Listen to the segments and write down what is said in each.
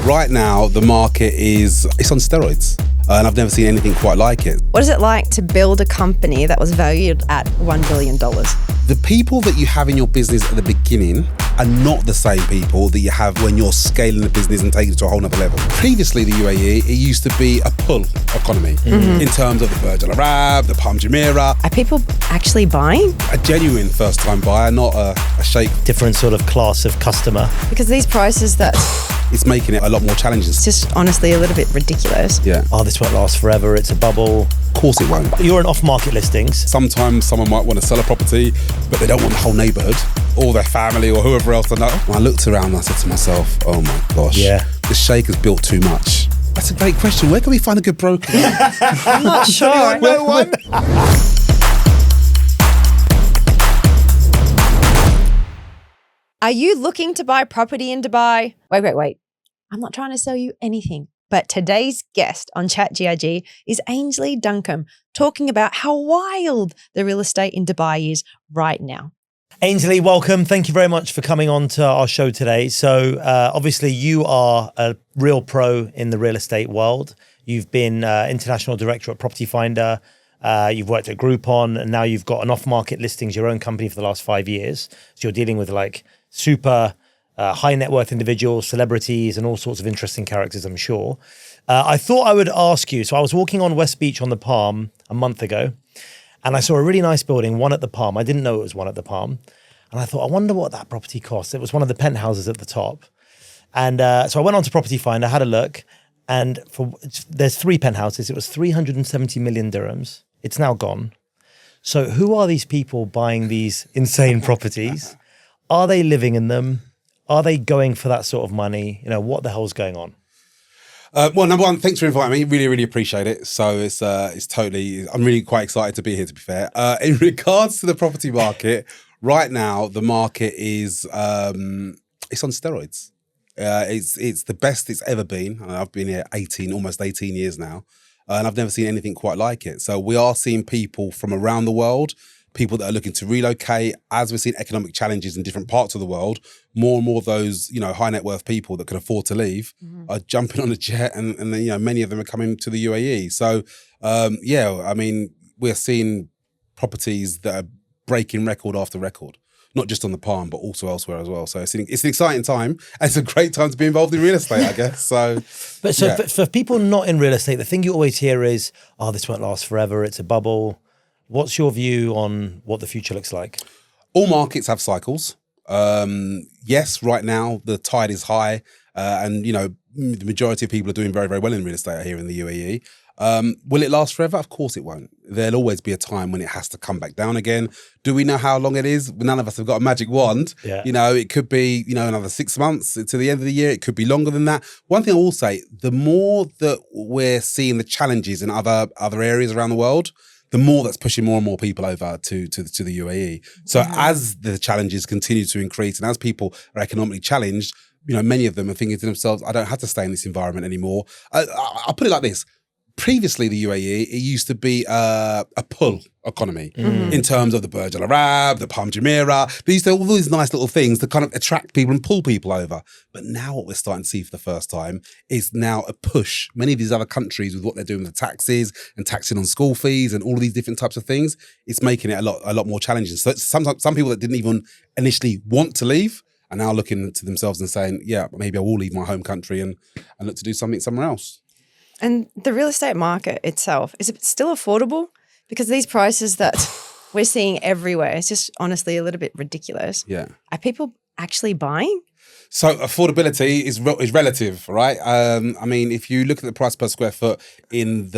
Right now, the market it's on steroids. And I've never seen anything quite like it. What is it like to build a company that was valued at $1 billion? The people that you have in your business at the beginning are not the same people that you have when you're scaling the business and taking it to a whole nother level. Previously, the UAE, it used to be a pull economy in terms of the Burj Al Arab, the Palm Jumeirah. Are people actually buying? A genuine first-time buyer, not a shake. Different sort of class of customer. Because these prices that... It's making it a lot more challenging. It's just honestly a little bit ridiculous. Yeah. Oh, this won't last forever. It's a bubble. Of course it won't. You're an off-market listings. Sometimes someone might want to sell a property, but they don't want the whole neighbourhood or their family or whoever else to know. When I looked around, I said to myself, oh my gosh, the sheikh has built too much. That's a great question. Where can we find a good broker? I'm not sure. I know one. Are you looking to buy property in Dubai? Wait. I'm not trying to sell you anything. But today's guest on Chat GIG is Ainsley Duncombe, talking about how wild the real estate in Dubai is right now. Ainsley, welcome. Thank you very much for coming on to our show today. So obviously you are a real pro in the real estate world. You've been international director at PropertyFinder. You've worked at Groupon, and now you've got an off-market listings, your own company for the last 5 years. So you're dealing with like super high net worth individuals, celebrities, and all sorts of interesting characters, I'm sure. I thought I would ask you, so I was walking on West Beach on the Palm a month ago, and I saw a really nice building, one at the Palm. I didn't know it was one at the Palm. And I thought, I wonder what that property cost. It was one of the penthouses at the top. And so I went on to PropertyFinder, had a look, and there's 3 penthouses. It was 370 million dirhams. It's now gone. So who are these people buying these insane properties? Are they living in them? Are they going for that sort of money? You know, what the hell's going on? Well, number one, thanks for inviting me. Really, really appreciate it. So it's totally, I'm really quite excited to be here, to be fair. In regards to the property market, right now, the market is, it's on steroids. It's the best it's ever been. I've been here almost 18 years now, and I've never seen anything quite like it. So we are seeing people from around the world, people that are looking to relocate. As we're seeing economic challenges in different parts of the world, more and more of those, high net worth people that can afford to leave are jumping on a jet, and then, many of them are coming to the UAE. So, we're seeing properties that are breaking record after record, not just on the Palm, but also elsewhere as well. So it's an exciting time. And it's a great time to be involved in real estate, I guess. So, for people not in real estate, the thing you always hear is, oh, this won't last forever. It's a bubble. What's your view on what the future looks like? All markets have cycles. Yes, right now the tide is high, and the majority of people are doing very, very well in real estate here in the UAE. Will it last forever? Of course it won't. There'll always be a time when it has to come back down again. Do we know how long it is? None of us have got a magic wand. Yeah. It could be, another 6 months to the end of the year. It could be longer than that. One thing I will say, the more that we're seeing the challenges in other areas around the world, the more that's pushing more and more people over to the UAE. So as the challenges continue to increase, and as people are economically challenged, many of them are thinking to themselves, I don't have to stay in this environment anymore. I'll put it like this. Previously, the UAE, it used to be a pull economy in terms of the Burj Al Arab, the Palm Jumeirah. These are all these nice little things that kind of attract people and pull people over. But now what we're starting to see for the first time is now a push. Many of these other countries, with what they're doing with the taxes and taxing on school fees and all of these different types of things, it's making it a lot more challenging. So sometimes some people that didn't even initially want to leave are now looking to themselves and saying, yeah, maybe I will leave my home country and look to do something somewhere else. And the real estate market itself, is it still affordable? Because these prices that we're seeing everywhere, it's just honestly a little bit ridiculous. Yeah. Are people actually buying? So affordability is relative, right? If you look at the price per square foot in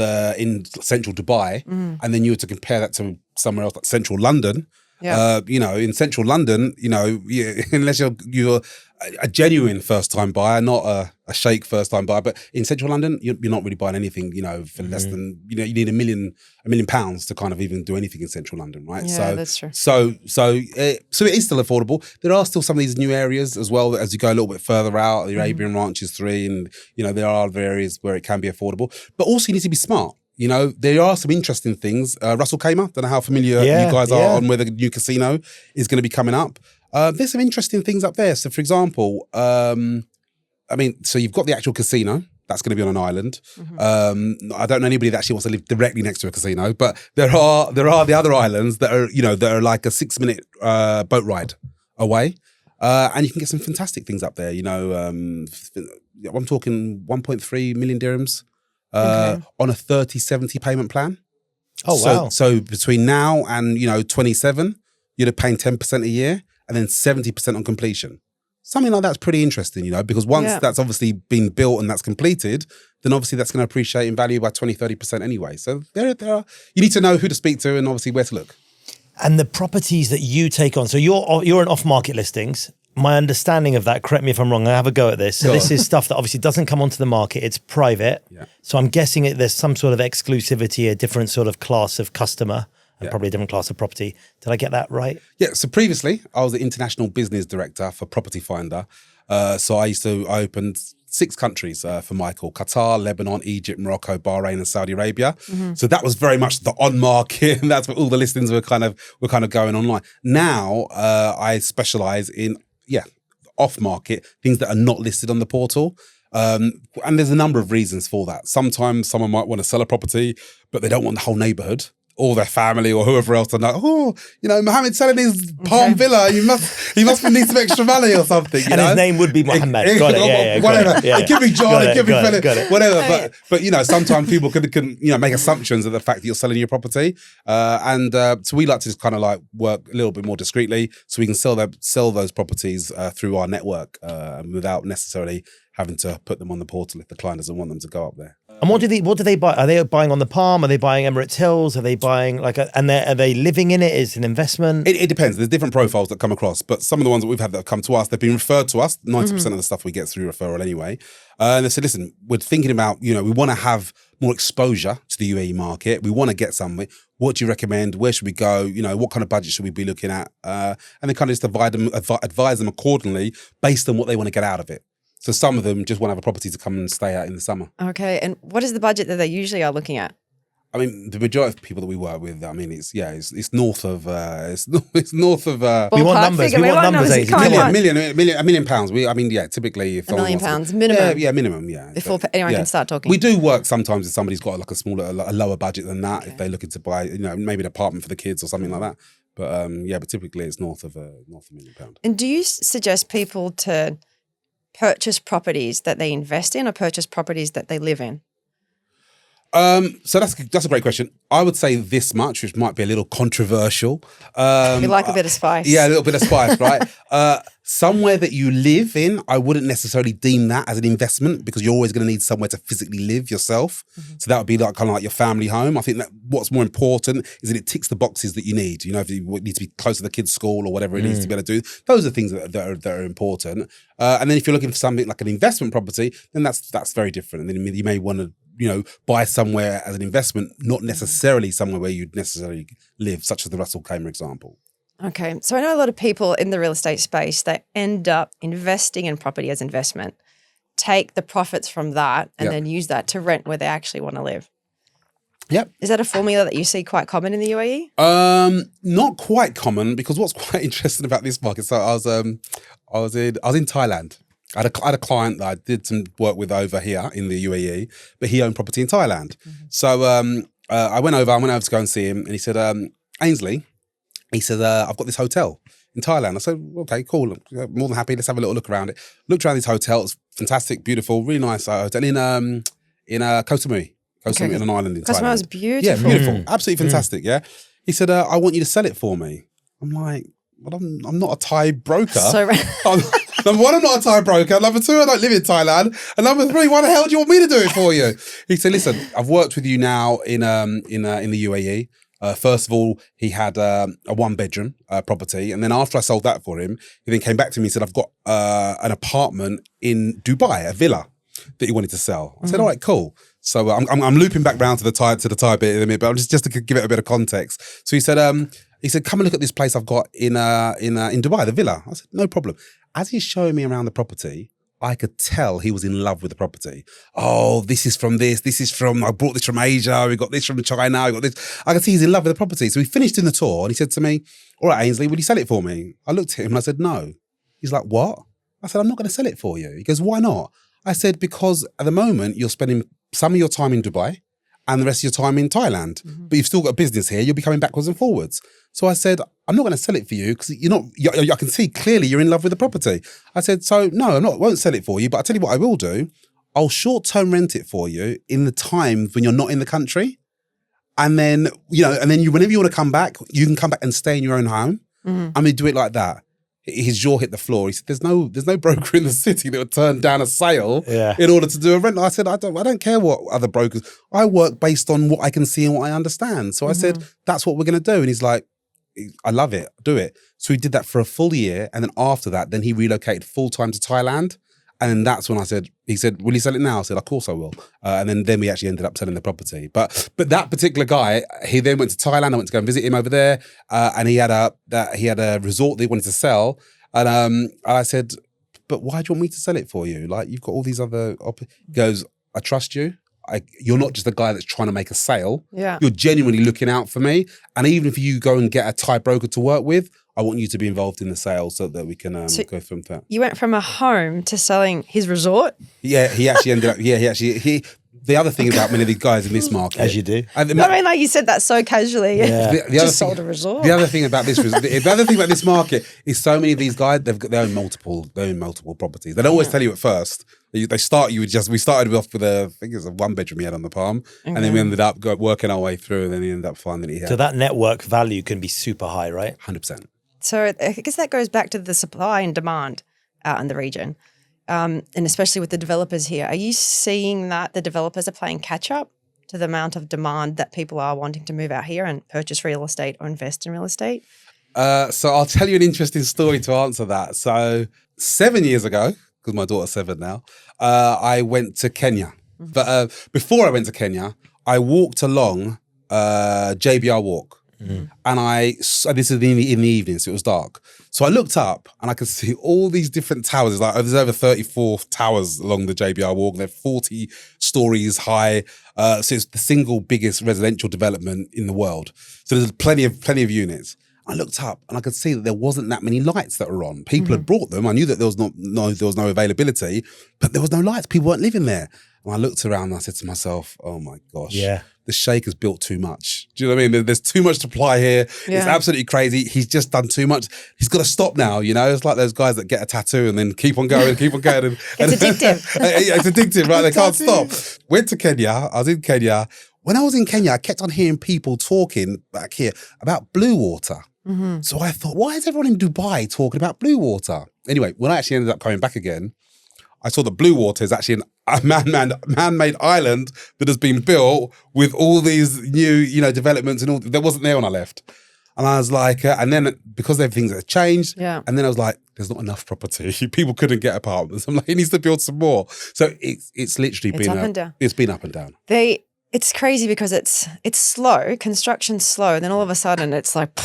central Dubai, and then you were to compare that to somewhere else like central London, in central London, unless you're a genuine first-time buyer, not a shake first-time buyer, but in central London, you're not really buying anything, for less than, you need £1 million to kind of even do anything in central London, right? Yeah, that's true. So it is still affordable. There are still some of these new areas as well, as you go a little bit further out, the Arabian Ranches 3, and, there are other areas where it can be affordable. But also you need to be smart. There are some interesting things. Russell Kamer, don't know how familiar you guys are on where the new casino is going to be coming up. There's some interesting things up there. So, for example, I mean, so you've got the actual casino. That's going to be on an island. I don't know anybody that actually wants to live directly next to a casino, but there are the other islands that are like a 6-minute boat ride away, and you can get some fantastic things up there. I'm talking 1.3 million dirhams on a 30-70 payment plan. Oh wow! So between now and 27, you're paying 10% a year, and then 70% on completion. Something like that's pretty interesting, because once that's obviously been built and that's completed, then obviously that's going to appreciate in value by 20-30% anyway. So there are, you need to know who to speak to and obviously where to look. And the properties that you take on, so you're an off-market listings. My understanding of that, correct me if I'm wrong, I have a go at this. So this is stuff that obviously doesn't come onto the market. It's private. Yeah. So I'm guessing there's some sort of exclusivity, a different sort of class of customer. And probably a different class of property. Did I get that right? Yeah, so previously I was the international business director for PropertyFinder. So I opened 6 countries for Michael: Qatar, Lebanon, Egypt, Morocco, Bahrain, and Saudi Arabia. So that was very much the on market, and that's where all the listings were kind of going online. Now I specialize in off market, things that are not listed on the portal. And there's a number of reasons for that. Sometimes someone might want to sell a property, but they don't want the whole neighborhood or their family or whoever else to know, Mohammed's selling his Palm Villa. He must need some extra money or something. And his name would be Mohammed. Got it. Whatever. It could be John. It could be Philip. Whatever. Oh, But sometimes people can make assumptions of the fact that you're selling your property. So we like to just kind of like work a little bit more discreetly, so we can sell those properties through our network without necessarily having to put them on the portal if the client doesn't want them to go up there. And what do they buy? Are they buying on the Palm? Are they buying Emirates Hills? Are they buying are they living in it? Is it an investment? It depends. There's different profiles that come across, but some of the ones that we've had that have come to us, they've been referred to us. 90% of the stuff we get through referral anyway. And they said, listen, we're thinking about, we want to have more exposure to the UAE market. We want to get somewhere. What do you recommend? Where should we go? What kind of budget should we be looking at? And then kind of just advise them accordingly based on what they want to get out of it. So some of them just want to have a property to come and stay at in the summer. Okay. And what is the budget that they usually are looking at? I mean, the majority of people that we work with, I mean, it's north of it's north of. We want numbers. We want numbers. £1 million. Typically, if £1 million minimum. Yeah, minimum. Yeah. Before anyone can start talking. We do work sometimes if somebody's got like a lower budget than that. Okay. If they're looking to buy, maybe an apartment for the kids or something like that. But but typically it's north of £1 million. And do you suggest people to purchase properties that they invest in or purchase properties that they live in? So that's a great question. I would say this much, which might be a little controversial. You like a bit of spice. Yeah, a little bit of spice, right? Somewhere that you live in, I wouldn't necessarily deem that as an investment because you're always going to need somewhere to physically live yourself. So that would be like kind of like your family home. I think that what's more important is that it ticks the boxes that you need. If you need to be close to the kids' school or whatever it needs to be able to do, those are things that are important. And then if you're looking for something like an investment property, then that's very different. And then you may want to buy somewhere as an investment, not necessarily somewhere where you'd necessarily live, such as the Russell Kamer example. Okay. So I know a lot of people in the real estate space that end up investing in property as investment, take the profits from that and then use that to rent where they actually want to live. Yep. Is that a formula that you see quite common in the UAE? Not quite common, because what's quite interesting about this market, so I was in Thailand. I had a client that I did some work with over here in the UAE, but he owned property in Thailand. So I went over to go and see him, and he said, Ainsley, he said, I've got this hotel in Thailand. I said, okay, cool. I'm more than happy. Let's have a little look around it. Looked around this hotel. It's fantastic, beautiful, really nice hotel in Koh Samui. Koh Samui on an island in Thailand. Koh Samui was beautiful. Yeah, beautiful. Absolutely fantastic, yeah. He said, I want you to sell it for me. I'm like, well, I'm not a Thai broker. So Number one, I'm not a Thai broker. Number two, I don't live in Thailand. And number three, why the hell do you want me to do it for you? He said, listen, I've worked with you now in the UAE. First of all, he had a 1-bedroom property. And then after I sold that for him, he then came back to me and said, I've got an apartment in Dubai, a villa that he wanted to sell. I said, all right, cool. So I'm looping back round to the Thai bit in a minute, but I'm just to give it a bit of context. So he said, come and look at this place I've got in Dubai, the villa. I said, no problem. As he's showing me around the property, I could tell he was in love with the property. Oh, this is from, I brought this from Asia, we got this from China, we got this. I could see he's in love with the property. So we finished in the tour and he said to me, all right, Ainsley, will you sell it for me? I looked at him and I said, no. He's like, what? I said, I'm not going to sell it for you. He goes, why not? I said, because at the moment you're spending some of your time in Dubai and the rest of your time in Thailand, but you've still got a business here. You'll be coming backwards and forwards. So I said, I'm not going to sell it for you because I can see clearly you're in love with the property. I said, so no, won't sell it for you, but I'll tell you what I will do. I'll short-term rent it for you in the times when you're not in the country. And then, whenever you want to come back, you can come back and stay in your own home. And we do it like that. His jaw hit the floor. He said, there's no broker in the city that would turn down a sale in order to do a rent. I said, I don't care what other brokers, I work based on what I can see and what I understand. So I said, that's what we're going to do. And he's like, I love it, do it. So he did that for a full year. And then after that, then he relocated full-time to Thailand. And then that's when he said, will you sell it now? I said, of course I will. And then we actually ended up selling the property. But that particular guy, he then went to Thailand. I went to go and visit him over there. And he had a resort that he wanted to sell. And I said, but why do you want me to sell it for you? Like, you've got all these other, he goes, I trust you. You're not just a guy that's trying to make a sale. Yeah. You're genuinely looking out for me. And even if you go and get a Thai broker to work with, I want you to be involved in the sale so that we can go through that. You went from a home to selling his resort? Yeah, he actually ended up, the other thing about many of these guys in this market. As you do. Like you said that so casually. Yeah. Just sold a resort. The other thing about this market is so many of these guys, they own multiple properties. They don't always tell you at first. They start you with we started off with I think it was a 1-bedroom he had on the Palm, and then we ended up working our way through, and then he ended up finding he had. So that network value can be super high, right? 100%. So I guess that goes back to the supply and demand out in the region. And especially with the developers here. Are you seeing that the developers are playing catch up to the amount of demand that people are wanting to move out here and purchase real estate or invest in real estate? So I'll tell you an interesting story to answer that. So 7 years ago, because my daughter's 7 now, I went to Kenya. But before I went to Kenya, I walked along JBR Walk. And this is in the evening, so it was dark. So I looked up and I could see all these different towers. Like there's over 34 towers along the JBR Walk. They're 40 stories high. So it's the single biggest residential development in the world. So there's plenty of units. I looked up and I could see that there wasn't that many lights that were on. People had brought them. I knew that there was no availability, but there was no lights. People weren't living there. And I looked around and I said to myself, oh my gosh, the Sheikh has built too much. Do you know what I mean? There's too much supply here. Yeah. It's absolutely crazy. He's just done too much. He's got to stop now, you know? It's like those guys that get a tattoo and then keep on going. It's addictive. It's addictive, right? They can't stop. Went to Kenya. I was in Kenya. When I was in Kenya, I kept on hearing people talking back here about blue water. So I thought, why is everyone in Dubai talking about blue water? Anyway, when I actually ended up coming back again, I saw that blue water is actually a man-made island that has been built with all these new, developments and all that wasn't there when I left. And I was like, and then because everything's changed, and then I was like, there's not enough property. People couldn't get apartments. I'm like, he needs to build some more. So it's literally been up and down. It's been up and down. It's crazy because it's slow, construction's slow, and then all of a sudden it's like,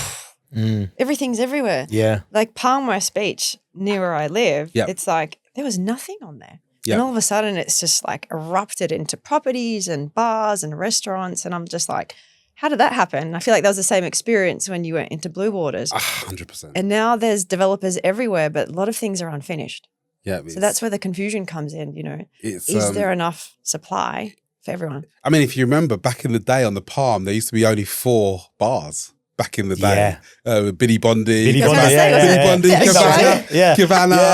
everything's everywhere. Yeah. Like Palm West Beach, near where I live, it's like there was nothing on there. And all of a sudden it's just like erupted into properties and bars and restaurants. And I'm just like, how did that happen? I feel like that was the same experience when you went into Blue Waters. 100%. And now there's developers everywhere, but a lot of things are unfinished. Yeah. So that's where the confusion comes in, Is there enough supply for everyone? I mean, if you remember back in the day on the Palm, there used to be only 4 bars. Back in the day, Biddy Bondi, Kivana.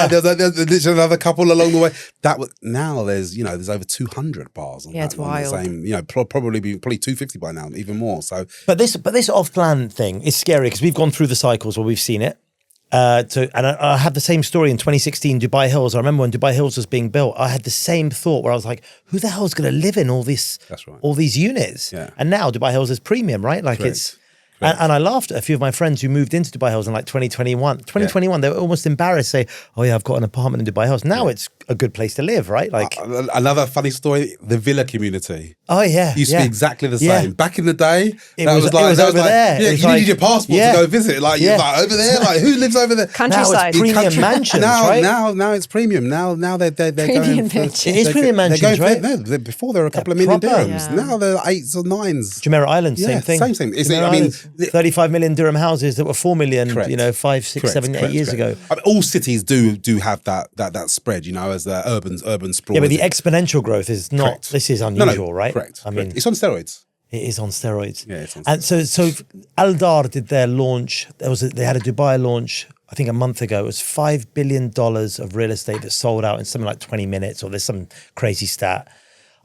There's literally another couple along the way. Now there's over 200 bars. It's wild. The same, probably 250 by now, even more. So, but this off-plan thing is scary because we've gone through the cycles where we've seen it. And I had the same story in 2016, Dubai Hills. I remember when Dubai Hills was being built, I had the same thought where I was like, who the hell is going to live in all these units? Yeah. And now Dubai Hills is premium, right? Like Correct. And I laughed at a few of my friends who moved into Dubai Hills in like 2021. 2021, they were almost embarrassed to say, oh yeah, I've got an apartment in Dubai Hills. Now it's a good place to live, right? Like another funny story, the villa community. Oh yeah. Used to be exactly the same. Back in the day, it was over there. Yeah, you needed your passport to go visit. Like, you're like over there, like who lives over there? Countryside. Now it's premium mansions, right? Now it's premium. Now they're premium going mansions. It is premium mansions, right? Before there were a couple of million dirhams. Now they're 8s or 9s. Jumeirah Island, same thing. Same. I mean, 35 million dirham houses that were 4 million, Correct. 5, 6, Correct, 7, 8 correct, years correct. ago. I mean, all cities do have that spread, as the urban sprawl. Yeah, but the exponential growth is not, Correct. this is No, unusual, right? Correct. I mean, correct. It's on steroids. it is on steroids. Yeah, it's on And so Al Dar did their launch. They had a Dubai launch, I think a month ago. It was $5 billion of real estate that sold out in something like 20 minutes, or there's some crazy stat.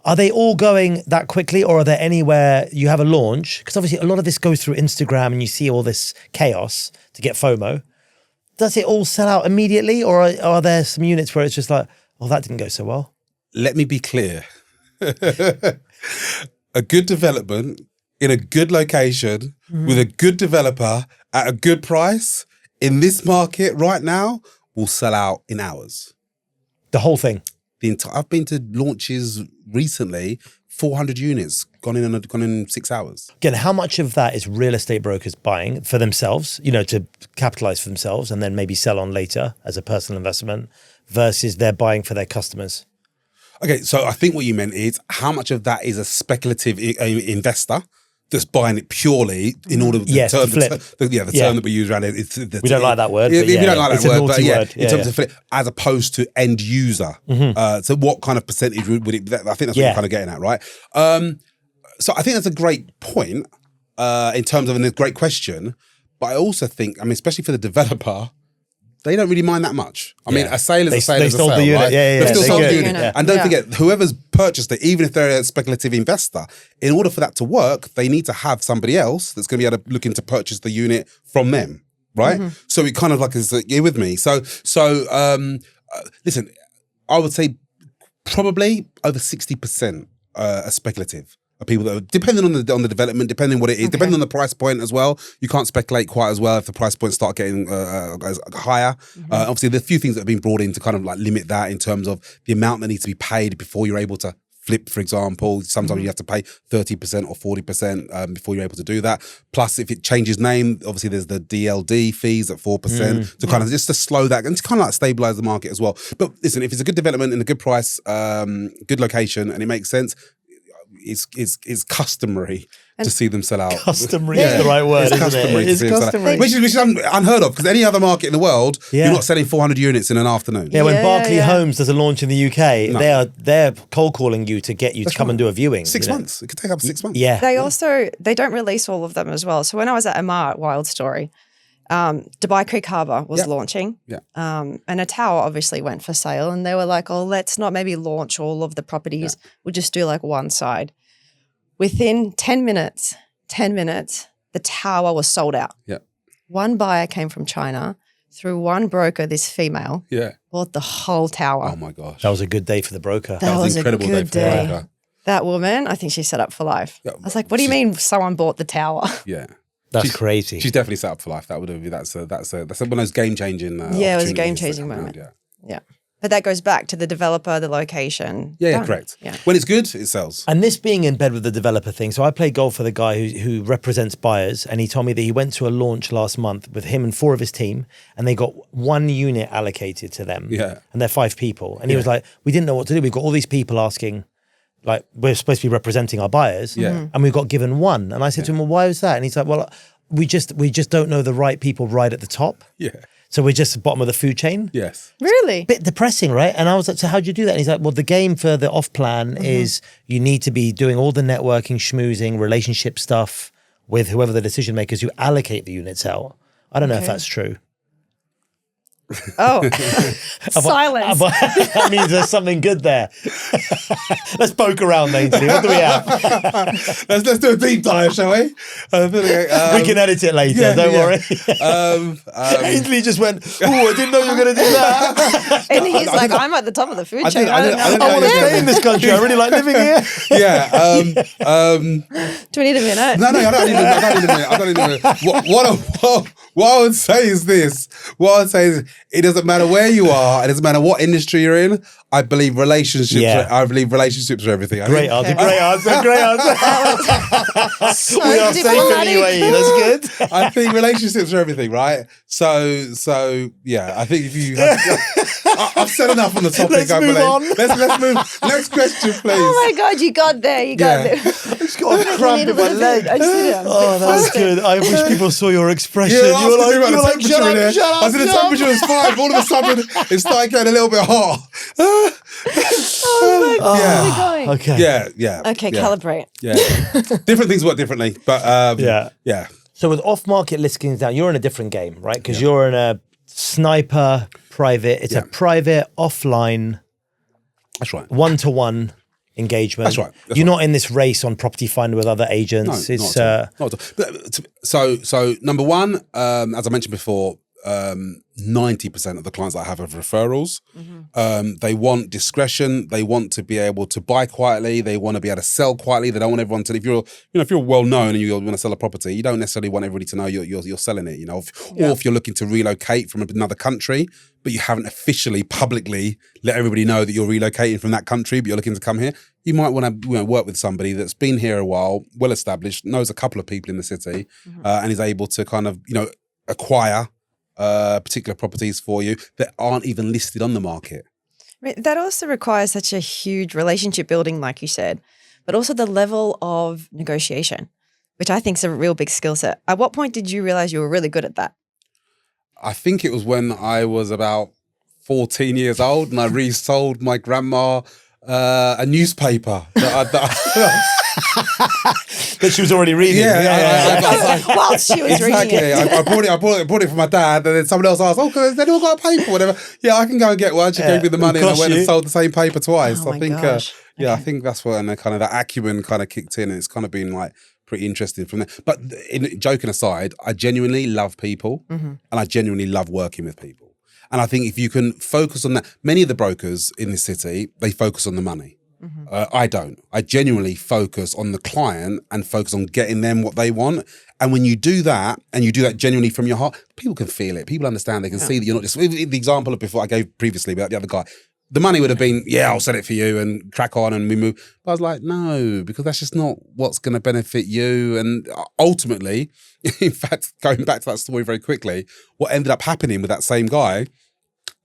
Are they all going that quickly, or are there anywhere you have a launch? Because obviously a lot of this goes through Instagram and you see all this chaos to get FOMO. Does it all sell out immediately, or are there some units where it's just like, oh, that didn't go so well? Let me be clear. A good development in a good location with a good developer at a good price in this market right now will sell out in hours. The whole thing. I've been to launches recently, 400 units gone in 6 hours. Again, how much of that is real estate brokers buying for themselves, to capitalize for themselves and then maybe sell on later as a personal investment, versus they're buying for their customers? Okay, so I think what you meant is how much of that is a speculative investor that's buying it purely in order Yes, to flip. term that we use around it. We don't like that word. Yeah, But we don't like it's that a word, but naughty yeah, word. in terms of flip, as opposed to end user. So what kind of percentage would it? I think that's what you're kind of getting at, right? So I think that's a great point in terms of, and a great question. But I also think, especially for the developer, they don't really mind that much. I mean, a sale is a sale. They is a sold sale, the unit. right? Yeah, They've still they're sold good. the unit. Yeah. And don't Yeah. forget, whoever's purchased it, even if they're a speculative investor, in order for that to work, they need to have somebody else that's going to be able to look into purchase the unit from them, right? So it kind of like is, you're with me. So listen, I would say probably over 60% are speculative. Are people that are, depending on the development, depending what it is, depending on the price point as well. You can't speculate quite as well if the price points start getting higher. Obviously, there's a few things that have been brought in to kind of like limit that in terms of the amount that needs to be paid before you're able to flip, for example. Sometimes you have to pay 30% or 40% before you're able to do that. Plus, if it changes name, obviously there's the DLD fees at 4% to kind of just to slow that and to kind of like stabilize the market as well. But listen, if it's a good development in a good price, good location, and it makes sense, it's customary to see them sell out. Customary is the right word, It's isn't customary it? to It's see them sell out. customary. Which is unheard of, because any other market in the world, you're not selling 400 units in an afternoon. Yeah, when Yeah, Barclay yeah. Homes does a launch in the UK, they're cold calling you to get you to come and do a viewing. 6 months. It could take up 6 months. Yeah. They don't release all of them as well. So when I was at Amar, wild story, Dubai Creek Harbour was launching. Yeah. And a tower obviously went for sale, and they were like, oh, let's not maybe launch all of the properties. We'll just do like one side. Within 10 minutes, the tower was sold out. Yeah. One buyer came from China, through one broker, this female, bought the whole tower. Oh my gosh. That was a good day for the broker. That was an incredible a good day for the day. broker. That woman, I think she's set up for life. Yeah, I was like, what do you mean someone bought the tower? Yeah. That's crazy. She's definitely set up for life. That would be that's one of those game changing. Yeah, it was a game-changing moment. Yeah. But that goes back to the developer, the location. Yeah, Done. correct. Yeah. When it's good, it sells. And this being in bed with the developer thing. So I play golf with a guy who represents buyers, and he told me that he went to a launch last month with him and 4 of his team, and they got 1 unit allocated to them. Yeah. And they're 5 people. And he was like, we didn't know what to do. We've got all these people asking, like, we're supposed to be representing our buyers. Yeah. And we got given 1. And I said to him, well, why was that? And he's like, well, we just don't know the right people right at the top. Yeah. So we're just the bottom of the food chain. Yes. Really? Bit depressing, right? And I was like, so how'd you do that? And he's like, well, the game for the off plan is you need to be doing all the networking, schmoozing, relationship stuff with whoever the decision makers who allocate the units out. I don't know if that's true. Oh, silence. That means there's something good there. Let's poke around, Ainsley. What do we have? Let's do a deep dive, shall we? We can edit it later. Don't worry. Ainsley just went, oh, I didn't know you were going to do that. And he's like, I'm at the top of the food chain. I I want to stay in this country. I really like living here. Yeah. Do we need a minute? No, I don't need a minute. What I would say is this. What I would say is It doesn't matter where you are. It doesn't matter what industry you're in. I believe relationships. Yeah. I believe relationships are everything. Great answer. Great answer. Great answer. So We are safe diplomatic. anyway. That's good. I think relationships are everything, right? So yeah. I think if you, I've said enough on the topic. Let's I move believe. on. Let's move. Next question, please. Oh my God, you got there. You got Yeah. there. Just got a cramp in my leg. I just did it. I'm Oh, that was frustrated. good. I wish people saw your expression. Yeah, You were like, about the shut temperature in up, there. shut up, I said the shut up. temperature was 5. All of a sudden, it started getting a little bit hot. Oh my God, where are we going? Okay. Yeah. Okay, yeah, calibrate. Yeah. Different things work differently, but yeah. So with off-market listings now, you're in a different game, right? Because you're in a sniper private. It's a private, offline, That's right. one-to-one engagement. That's right. That's You're right. not in this race on PropertyFinder with other agents. No, It's not at all. Not at all. But, so number one, as I mentioned before, 90% of the clients that I have referrals. They want discretion. They want to be able to buy quietly. They want to be able to sell quietly. They don't want everyone to. If you're well known and you want to sell a property, you don't necessarily want everybody to know you're selling it. Or if you're looking to relocate from another country, but you haven't officially publicly let everybody know that you're relocating from that country, but you're looking to come here. You might want to work with somebody that's been here a while, well established, knows a couple of people in the city, and is able to kind of acquire particular properties for you that aren't even listed on the market. That also requires such a huge relationship building, like you said, but also the level of negotiation, which I think is a real big skill set. At what point did you realize you were really good at that? I think it was when I was about 14 years old and I resold my grandma a newspaper that she was already reading. Whilst she was reading exactly. it. I bought it for my dad, and then someone else asked, "Oh, they all got a paper, whatever." Yeah, I can go and get one. She gave me the money, and I went and sold the same paper twice. Oh I my think, gosh. I think that's when the kind of the acumen kind of kicked in, and it's kind of been like pretty interesting from there. But joking aside, I genuinely love people, and I genuinely love working with people. And I think if you can focus on that, many of the brokers in this city, they focus on the money. I don't. I genuinely focus on the client and focus on getting them what they want. And when you do that, and you do that genuinely from your heart, people can feel it. People understand. They can see that you're not just... The example of before I gave previously about the other guy, the money would have been, yeah, I'll sell it for you and crack on and we move. But I was like, no, because that's just not what's going to benefit you. And ultimately, in fact, going back to that story very quickly, what ended up happening with that same guy,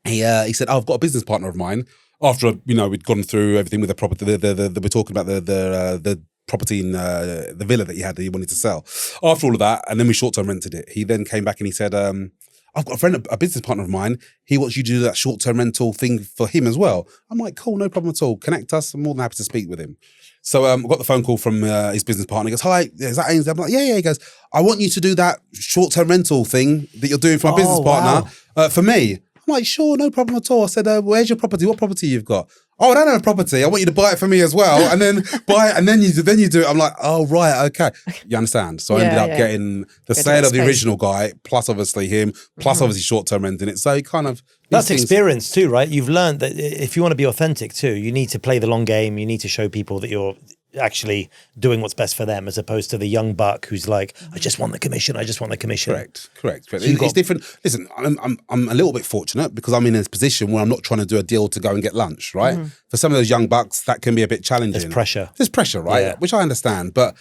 he said, I've got a business partner of mine. After we'd gone through everything with the property, we're talking about the property in the villa that he wanted to sell. After all of that, and then we short-term rented it. He then came back and he said, I've got a business partner of mine. He wants you to do that short-term rental thing for him as well. I'm like, cool, no problem at all. Connect us. I'm more than happy to speak with him. So I got the phone call from his business partner. He goes, hi, is that Ainsley? I'm like, yeah. He goes, I want you to do that short-term rental thing that you're doing for my business partner for me. I'm like, sure, no problem at all. I said, where's your property? What property you've got? Oh, I don't have a property. I want you to buy it for me as well. And then buy it, and then you do it. I'm like, oh, right, okay. You understand? So I ended up getting the sale of the original guy, plus obviously him, plus obviously short-term renting it. So it kind of... That's experience too, right? You've learned that if you want to be authentic too, you need to play the long game. You need to show people that you're actually doing what's best for them, as opposed to the young buck who's like, I just want the commission. Correct. So it's different. Listen, I'm a little bit fortunate because I'm in a position where I'm not trying to do a deal to go and get lunch, right? For some of those young bucks, that can be a bit challenging. There's pressure, right? Yeah. Which I understand. But,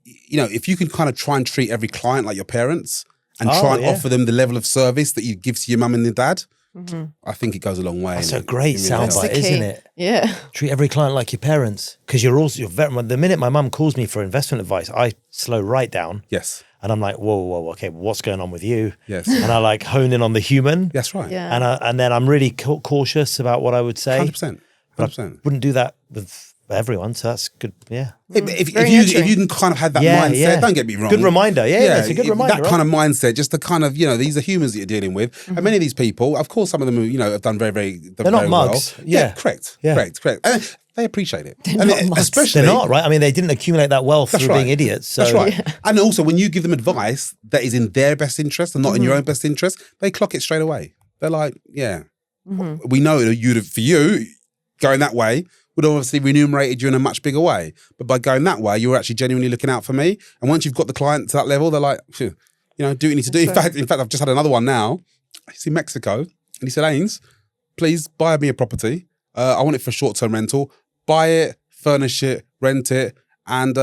if you can kind of try and treat every client like your parents and try and offer them the level of service that you give to your mum and your dad, I think it goes a long way. That's a great soundbite, isn't it? Yeah. Treat every client like your parents, because you're very. The minute my mum calls me for investment advice, I slow right down. Yes. And I'm like, whoa, okay, what's going on with you? Yes. And I like hone in on the human. That's right. Yeah. And then I'm really cautious about what I would say. 100%. Wouldn't do that with everyone, so that's good. Yeah. If you can kind of have that mindset, don't get me wrong. Good reminder. Yeah, it's a good reminder. That kind of mindset, just the kind of, these are humans that you're dealing with. And many of these people, of course, some of them, have done very They're not mugs. Well. Yeah, correct. And they appreciate it. They're not, right? I mean, they didn't accumulate that wealth through being idiots. So. That's right. Yeah. And also, when you give them advice that is in their best interest and not in your own best interest, they clock it straight away. They're like, we know for you, going that way would obviously remunerated you in a much bigger way. But by going that way, you're actually genuinely looking out for me. And once you've got the client to that level, they're like, do what you need to do. In fact, I've just had another one now. he's in Mexico, and he said, Ains, please buy me a property. I want it for short-term rental. Buy it, furnish it, rent it. And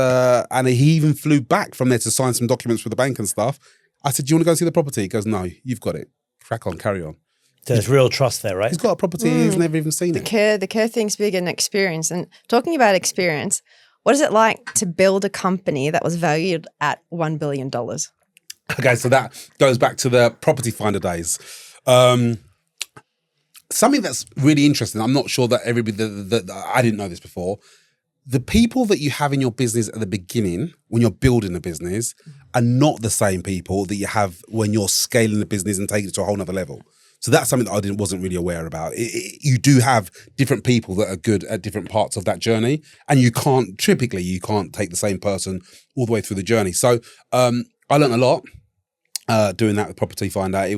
he even flew back from there to sign some documents with the bank and stuff. I said, do you want to go see the property? He goes, no, you've got it. Crack on, carry on. There's real trust there, right? He's got a property, he's never even seen it. The care thing's big and experience. And talking about experience, what is it like to build a company that was valued at $1 billion? Okay, so that goes back to the PropertyFinder days. Something that's really interesting, I'm not sure that everybody, I didn't know this before, the people that you have in your business at the beginning, when you're building a business, are not the same people that you have when you're scaling the business and taking it to a whole nother level. So that's something that I wasn't really aware about. You do have different people that are good at different parts of that journey, and you can't take the same person all the way through the journey. So I learned a lot doing that with PropertyFinder. It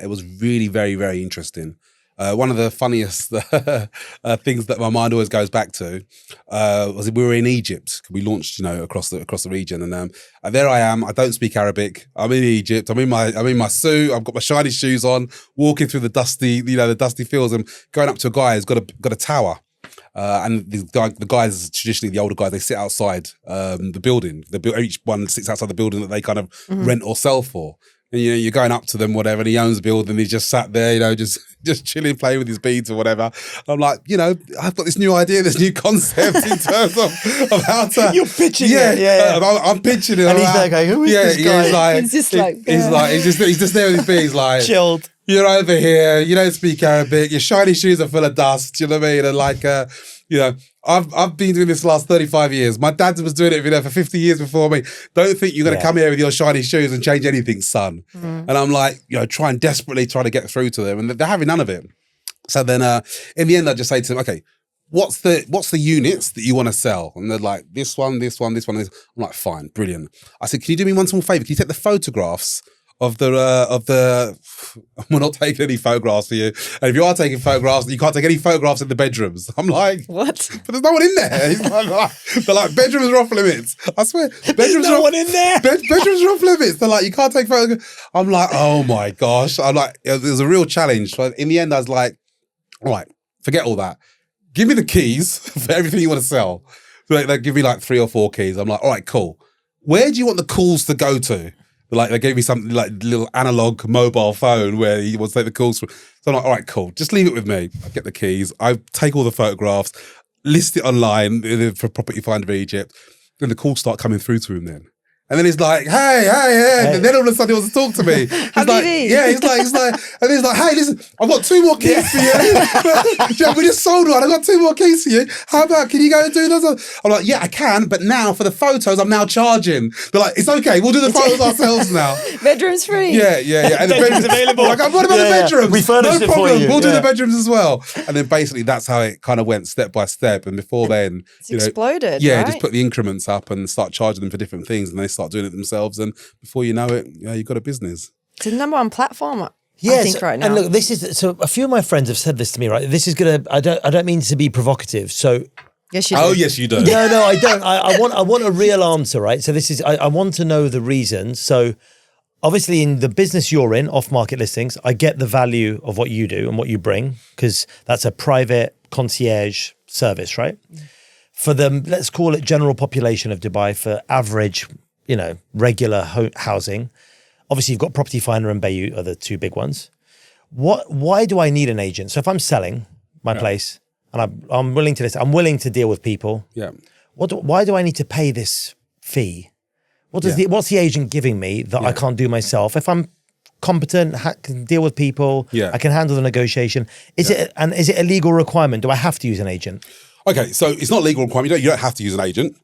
was really very, very interesting. One of the funniest things that my mind always goes back to was we were in Egypt. We launched, across the region, and there I am. I don't speak Arabic. I'm in Egypt. I'm in my suit. I've got my shiny shoes on, walking through the dusty fields, and going up to a guy who's got a tower. And the guys, traditionally the older guys, they sit outside the building. Each one sits outside the building that they kind of rent or sell for. And you're going up to them, whatever, and he owns the building. He's just sat there, just chilling, playing with his beads or whatever. I'm like, I've got this new idea, this new concept in terms of how to. You're pitching it, yeah. I'm pitching it, and he's like, who is this guy? He's just like, he's just there with his beads, like chilled. You're over here. You don't speak Arabic. Your shiny shoes are full of dust. You know what I mean? And I've been doing this the last 35 years. My dad was doing it for 50 years before me. Don't think you're going to come here with your shiny shoes and change anything, son. And I'm like, desperately trying to get through to them, and they're having none of it. So then in the end, I just say to them, okay, what's the units that you want to sell? And they're like, this one, this one, this one. I'm like, fine, brilliant. I said, can you do me one small favor? Can you take the photographs of the we're not taking any photographs for you. And if you are taking photographs, you can't take any photographs in the bedrooms. I'm like, what? But there's no one in there. He's like, they're like, bedrooms are off limits. I swear. There's no one in there. Bedrooms are off limits. They're like, you can't take photographs. I'm like, oh my gosh. I'm like, it was a real challenge. So in the end, I was like, all right, forget all that. Give me the keys for everything you want to sell. So they give me like 3 or 4 keys. I'm like, all right, cool. Where do you want the calls to go to? Like they gave me something like a little analog mobile phone where he wants to take the calls from. So I'm like, all right, cool. Just leave it with me. I get the keys. I take all the photographs, list it online for PropertyFinder Egypt. Then the calls start coming through to him then. And then he's like, hey. And then all of a sudden he wants to talk to me. He's like, and he's like, hey, listen, I've got 2 more keys for you. We just sold one. I've got 2 more keys for you. How about, can you go and do those? I'm like, yeah, I can. But now for the photos, I'm now charging. They're like, it's okay. We'll do the photos ourselves now. Bedroom's free. Yeah. And the bedroom's available. Like, what about the bedrooms? We furnished no it problem. for you. We'll do the bedrooms as well. And then basically that's how it kind of went step by step. And before then, it's exploded. Yeah, right? just put the increments up and start charging them for different things, and they start doing it themselves. And before you know it, you've got a business. It's the number 1 platform. Yes, I think right now. And look, this is so. A few of my friends have said this to me. Right, this is gonna. I don't mean to be provocative. So. Yes, you do. Oh, yes, you do. No, I don't. I want a real answer, right? So this is. I want to know the reasons. So. Obviously, in the business you're in, off-market listings, I get the value of what you do and what you bring, because that's a private concierge service, right? For the, let's call it general population of Dubai, for average, regular housing, obviously you've got PropertyFinder and Bayou are the 2 big ones. Why do I need an agent? So if I'm selling my place and I'm willing to list, I'm willing to deal with people. Yeah. Why do I need to pay this fee? What's the agent giving me that I can't do myself? If I'm competent, can deal with people, I can handle the negotiation. Is it a legal requirement? Do I have to use an agent? Okay, so it's not a legal requirement. You don't have to use an agent.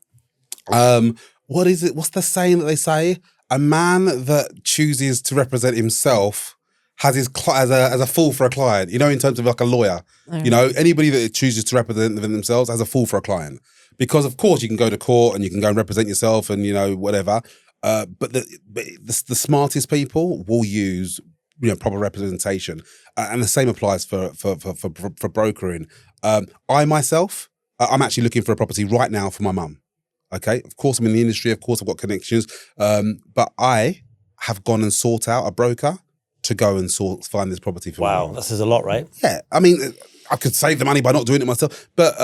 What is it? What's the saying that they say? A man that chooses to represent himself has as a fool for a client. In terms of like a lawyer. Anybody that chooses to represent themselves has a fool for a client. Because of course you can go to court and you can go and represent yourself and whatever. But the smartest people will use proper representation, and the same applies for brokering. I myself, I'm actually looking for a property right now for my mum. Okay, of course I'm in the industry. Of course I've got connections. But I have gone and sought out a broker to go and find this property for me. Wow, that says a lot, right? Yeah, I mean, I could save the money by not doing it myself, but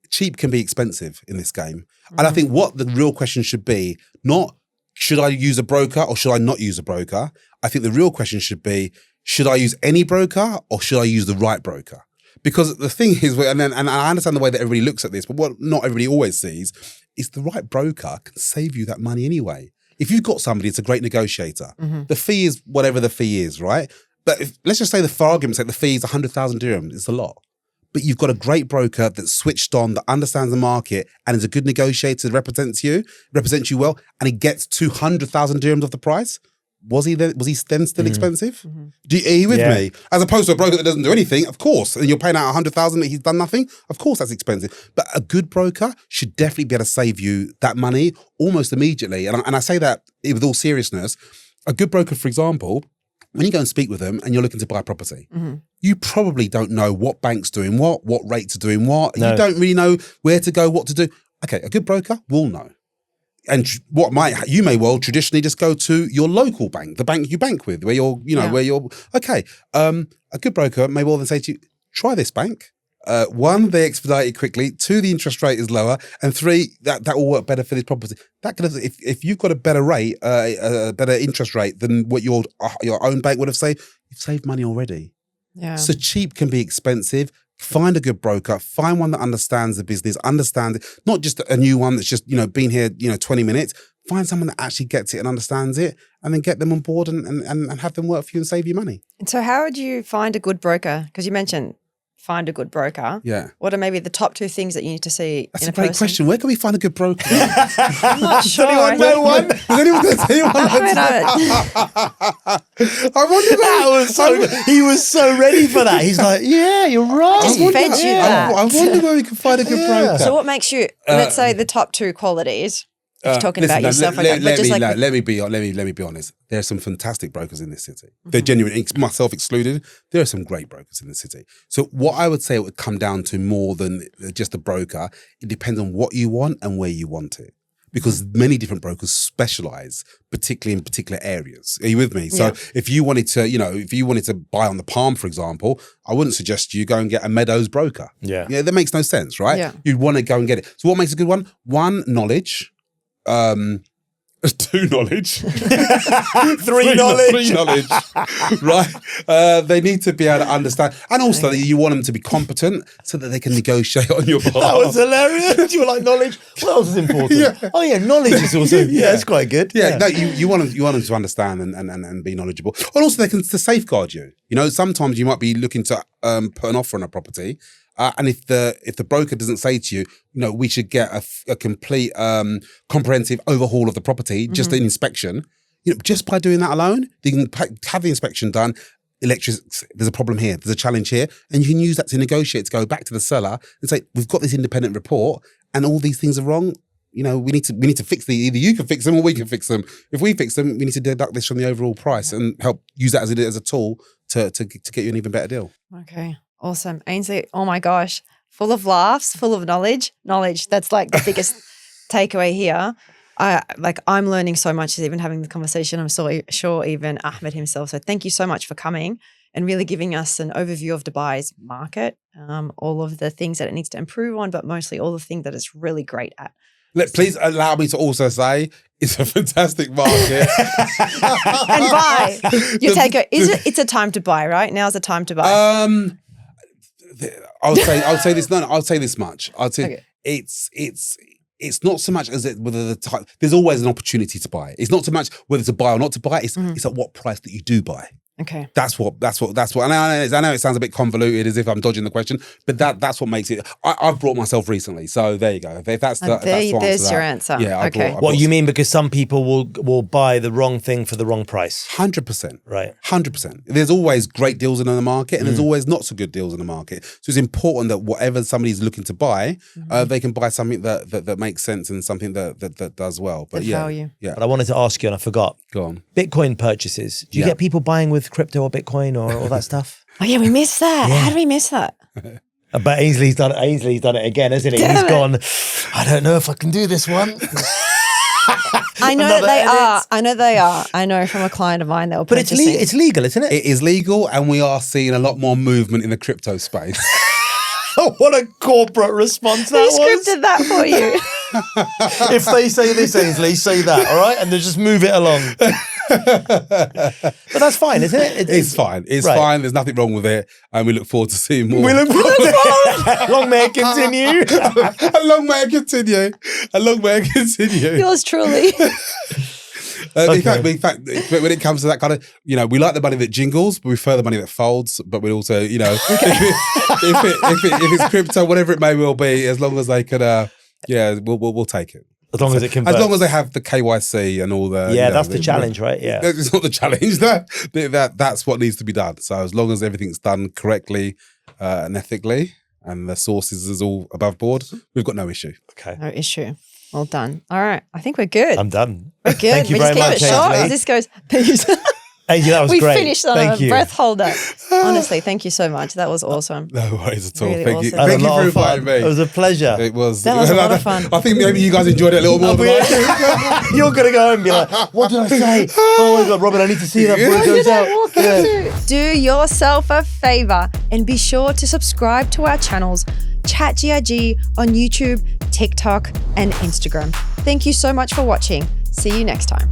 cheap can be expensive in this game. And I think what the real question should be, not should I use a broker or should I not use a broker? I think the real question should be, should I use any broker or should I use the right broker? Because the thing is, and I understand the way that everybody looks at this, but what not everybody always sees is the right broker can save you that money anyway. If you've got somebody, it's a great negotiator. The fee is whatever the fee is, right? But let's just say for argument's sake, the fee is 100,000 dirhams. It's a lot. But you've got a great broker that's switched on, that understands the market and is a good negotiator, represents you well, and he gets 200,000 dirhams off the price. Was he then still expensive? Are you with me? As opposed to a broker that doesn't do anything, of course, and you're paying out 100,000 that he's done nothing, of course that's expensive. But a good broker should definitely be able to save you that money almost immediately. And I say that with all seriousness. A good broker, for example, when you go and speak with them and you're looking to buy a property, you probably don't know what bank's doing what rates are doing what. No. You don't really know where to go, what to do. Okay, a good broker will know. And you may well traditionally just go to your local bank, the bank you bank with, where you're, okay. A good broker may well then say to you, try this bank. 1, they expedite it quickly. 2, the interest rate is lower. And 3, that will work better for this property. That could have, if you've got a better rate, a better interest rate than what your own bank would have saved, you've saved money already. Yeah. So cheap can be expensive. Find a good broker, find one that understands the business, understands it, not just a new one that's just, been here, 20 minutes. Find someone that actually gets it and understands it, and then get them on board and have them work for you and save you money. And so how would you find a good broker? Because you mentioned find a good broker. Yeah. What are maybe the top 2 things that you need to see That's in a great person? question. Where can we find a good broker? I'm not sure. Does anyone know one? Does anyone I wonder that. He was so ready for that. He's like, yeah, you're right. Just fed you that. I wonder where we can find a good broker. So what makes you, let's say the top 2 qualities, if you're talking about yourself. Let me be honest. There are some fantastic brokers in this city. They're genuine, myself excluded. There are some great brokers in the city. So what I would say it would come down to more than just a broker. It depends on what you want and where you want it. Because many different brokers specialize, particularly in particular areas. Are you with me? So if you wanted to, buy on the Palm, for example, I wouldn't suggest you go and get a Meadows broker. Yeah, that makes no sense, right? Yeah. You'd want to go and get it. So what makes a good one? 1, knowledge. 2, knowledge. 3 knowledge. Right? They need to be able to understand. And also you want them to be competent so that they can negotiate on your behalf. That was hilarious. You were like, knowledge. What else is important? Oh yeah, knowledge is also, it's quite good. Yeah. No, you want them to understand and be knowledgeable. And also they can to safeguard you. Sometimes you might be looking to put an offer on a property. And if the broker doesn't say to you, we should get a complete comprehensive overhaul of the property, just an inspection, just by doing that alone, you can have the inspection done. There's a problem here, there's a challenge here, and you can use that to negotiate, to go back to the seller and say, we've got this independent report and all these things are wrong. We need to fix these. Either you can fix them or we can fix them. If we fix them, we need to deduct this from the overall price and help use that as a tool to get you an even better deal. Okay. Awesome. Ainsley, oh my gosh, full of laughs, full of knowledge. That's like the biggest takeaway here. I'm learning so much even having the conversation. I'm so sure even Ahmed himself. So thank you so much for coming and really giving us an overview of Dubai's market, all of the things that it needs to improve on, but mostly all the things that it's really great at. Please allow me to also say it's a fantastic market. And buy. It's a time to buy, right? Now's the time to buy. I'll say this. No, I'll say this much. I'll say it's not so much as whether the type. There's always an opportunity to buy. It's not so much whether to buy or not to buy. It's at what price that you do buy. Okay. That's what. And I know it sounds a bit convoluted, as if I'm dodging the question, but that's what makes it. I've brought myself recently, so there you go. If that's there's your answer. Yeah. Okay. What you mean? Because some people will buy the wrong thing for the wrong price. 100%. Right. 100%. There's always great deals in the market, and there's always not so good deals in the market. So it's important that whatever somebody's looking to buy, they can buy something that makes sense and something that does well. But value. Yeah. But I wanted to ask you, and I forgot. Go on. Bitcoin purchases. Do you get people buying with crypto or Bitcoin or all that stuff? Oh yeah, we missed that. Yeah. How did we miss that? But Ainsley's done it again, hasn't he? He's gone, I don't know if I can do this one. I know that another they edit. are. I know they are. I know from a client of mine they were But it's purchasing. it's legal, isn't it? It is legal, and we are seeing a lot more movement in the crypto space. What a corporate response that Who was. scripted that for you? If they say this, Ainsley, say that, all right? And then just move it along. But that's fine, isn't it? It's fine. It's right. fine. There's nothing wrong with it, and we look forward to seeing more. We look forward. Long may it continue. A long way to continue. A long way to continue. Yours truly. In fact, when it comes to that kind of, we like the money that jingles, but we prefer the money that folds. But we also, if it's crypto, whatever it may well be, as long as they could, we'll take it. As long as it converts. As long as they have the KYC and all the. Yeah, that's the challenge, right? Yeah. It's not the challenge. That's what needs to be done. So as long as everything's done correctly and ethically, and the sources is all above board, we've got no issue. Okay. No issue. Well done. All right. I think we're good. I'm done. We're good. Thank you we very just much, keep it short. Ainsley. This goes. Peace. Ainsley, that was We great. finished on Thank a you. breath holder. Honestly, thank you so much. That was awesome. No worries at all. Really Thank you. awesome. That was Thank a you lot for of fun. inviting me. It was a pleasure. It was. That was a lot of fun. I think maybe you guys enjoyed it a little more than I did. You're going to go home and be like, what did I say? Oh my God, Robyn, I need to see that before it goes out. Yeah. Do yourself a favor and be sure to subscribe to our channels, ChatGIG on YouTube, TikTok, and Instagram. Thank you so much for watching. See you next time.